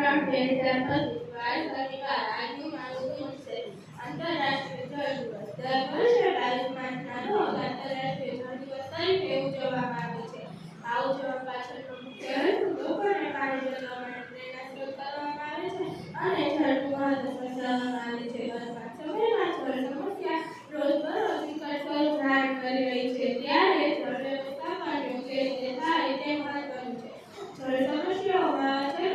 આંતરરાષ્ટ્રીય જળ દિવસ દર વર્ષે 22 માર્ચના રોજ આંતરરાષ્ટ્રીય જળ દિવસ તરીકે ઉજવવામાં આવે છે. આ ઉજવવા પાછળનો મુખ્ય હેતુ લોકોને પાણી બચાવવા માટે પ્રેરણાસ્ત્રોત કરવામાં આવે છે અને જળનું મહત્વ સમજાવવામાં આવે છે. વર્તમાન સમયમાં જળ સમસ્યા રોજબરોજ વિકટ સ્વરૂપ ધારણ કરી રહી છે, ત્યારે જળ વ્યવસ્થાપન યોગ્ય રીતે થાય તે મહત્વનું છે. જળ સમસ્યાઓમાં છે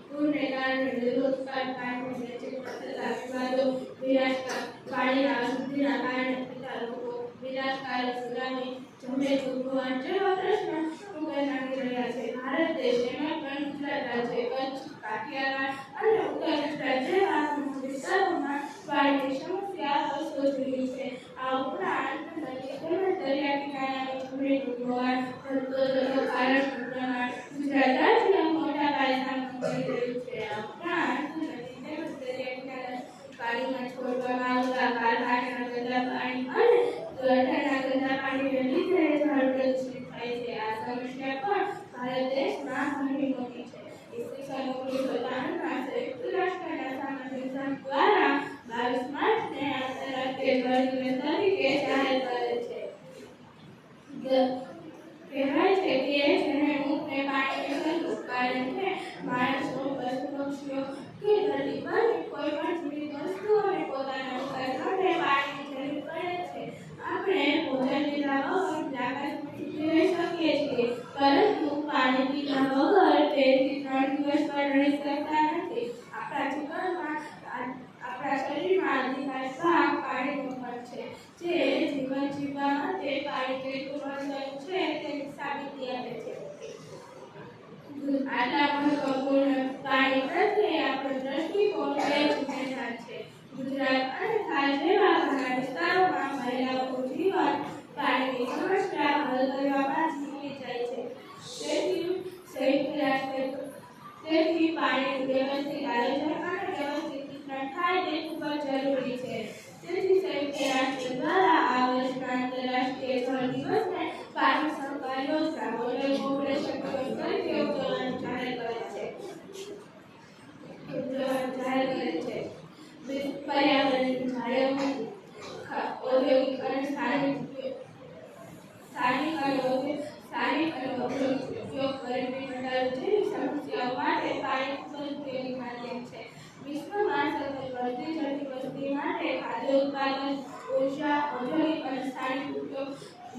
પૂરને કારણે રોજગાર પાણીની નજીકમાં થતા વિવાદો, વિનાશકાર પાણીના અશુદ્ધિના કારણે થતા લોકો, વિનાશકારક સુનામી, જમીન ધોવાણ જેવા પ્રશ્નો ઉકેલ માંગી રહ્યા છે. ભારત દેશ એમાં પણ ગુજરાત રાજ્ય, કચ્છ, કાઠિયાવાડ અને ઉત્તર ગુજરાત જેવા વિસ્તારોમાં પાણીની સમસ્યા વર્ષો જૂની છે. આ ઉપરાંત નદી તેમજ દરિયા કિનારાની જમીન ધોવાણ વધતો ભારતનું પ્રમાણ ગુજરાત રાજ્ય મોટા પાયે સામનો કરી રહ્યું છે. આ ઉપરાંત નદી તેમજ દરિયા કિનારા પાણીમાં છોડવામાં આવતા કારખાનાના ગંદા પાણી અને ગટરના ગંદા પાણીને લીધે જળ પ્રદૂષિત થાય છે. આ સમસ્યા પણ ભારત દેશમાં ઘણી મોટી છે. ઈસવીસન 1993માં સંયુક્ત રાષ્ટ્રના સામાજિક સંઘ દ્વારા 22 માર્ચને આંતરરાષ્ટ્રીય જળ દિવસ તરીકે જાહેર કરેલ છે. કહેવાય છે કે જેને મુખને પાણીની સંતોષ કારણ કે માણસો, પશુ પક્ષીઓ કે ધરતી પરની કોઈ પણ જીવિત વસ્તુઓને પોતાના વિકાસ માટે પાણીની જરૂર પડે છે. આપણે ભોજન લીધા વગર લાંબા સમય સુધી રહી શકીએ છીએ, પરંતુ પાણી પીધા વગર 2 થી 3 દિવસ પણ રહી શકતા નથી. આપણા જીવનમાં આપણા શરીરમાં અધિકાંશ ભાગ પાણીનો ભાગ છે, જે જીવન જીવવા માટે પાણી કેટલું મહત્વનું છે તેની સાબિતી આપે છે. આટલા મહત્વપૂર્ણ પાણી પ્રત્યે આપણો દ્રષ્ટિકોણ વિજ્ઞાન છે. ગુજરાત અને ખાસ જેવા ઘણા વિસ્તારોમાં મહિલાઓનું જીવન પાણીની સમસ્યા હલ કરવામાં જ નીકળી જાય છે. તેથી પાણીનું વ્યવસ્થિત આયોજન અને વ્યવસ્થિત વિતરણ થાય તે ખૂબ જ જરૂરી છે. તેથી સંયુક્ત રાષ્ટ્ર દ્વારા આ વર્ષના આંતરરાષ્ટ્રીય જળ દિવસને પાણી સહકાર યોજના મોડેલ કોઓપરેશન દિવસ તરીકે ઉજવવાનું જાહેર કરે છે. પર્યાવરણની જાળવણી, ઔદ્યોગિક અને સ્થાનિક ઉપયોગ, ગરીબી ઘટાડો જેવી સમસ્યાઓ માટે પાણી ખૂબ જ ઉપયોગી માધ્યમ છે. વિશ્વમાં સતત વધતી જતી વસ્તી માટે ખાદ્ય ઉત્પાદન, ઉર્જા, ઔદ્યોગિક અને સ્થાનિક ઉપયોગ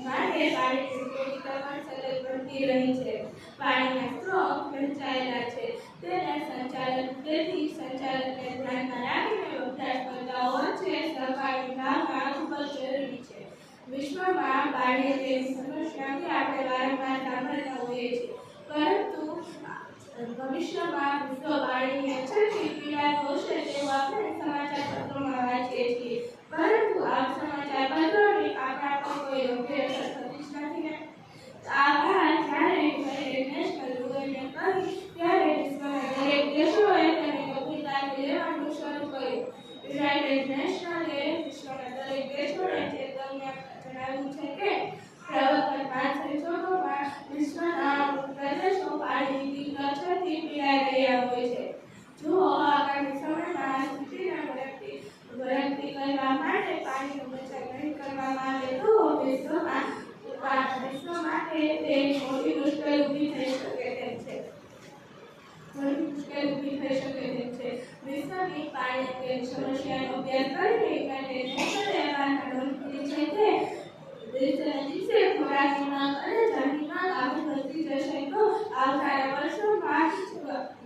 માટે પાણીની ઉપયોગિતા પણ સતત વધતી રહી છે. પાણીના સ્ત્રોત વહેંચાયેલા છે, તેથી સંચાલનને ધ્યાનમાં રાખીને વપરાશકર્તાઓ વચ્ચે સહકારની ભાવના ખૂબ જ જરૂરી છે. વિશ્વમાં પાણી જેવી સમસ્યાથી આપણે વારંવાર સાંભળતા હોઈએ છીએ, પરંતુ ભવિષ્યમાં વિશ્વ પાણીની અછતથી પીડાતો હશે તેવું આપણે સમાચાર પત્રોમાં વાંચીએ છીએ, પરંતુ આ સમાચાર પત્રોની આપણા પર કોઈ યોગ્ય અસર થતી જ નથી. આ વાત જ્યારે ઇન્ટરનેશનલ યુએનએ કરી ત્યારે વિશ્વના દરેક દેશોએ તેને ગંભીરતાથી લેવાનું શરૂ કર્યું. યુનાઇટેડ નેશનલે વિશ્વના દરેક દેશોને ચેતવણી જણાવ્યું છે કે પ્રવર્તમાન સંજોગોમાં વિશ્વના પ્રદેશો પાણીની તીવ્ર અછતથી પીડાઈ રહ્યા હોય છે. જો આગામી સમયમાં આ સ્થિતિને વળગતી કરવા માટે પાણીનો બચાવ નહીં કરવામાં આવે તો વિશ્વ માટે તે મોટી મુશ્કેલી ઊભી થઈ શકે તેમ છે. વિશ્વની પાણી અંગેની સમસ્યાનો અભ્યાસ કરીને યુનાઇટેડ નેશનલે નોંધ કરી છે કે દિવસે ખોરાકની માંગ અને જળની માંગ આગળ વધતી જશે તો આવનારા વર્ષોમાં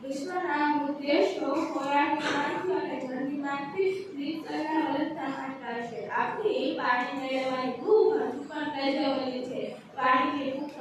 વિશ્વના દેશો ખોરાકની માંગથી અને જળની માંગથી રીતસરના વધતા માંગતા હશે. આપણી પાણી મેળવવાની ભૂખ હજુ પણ પ્રજ્વલિત છે. પાણીની ભૂખ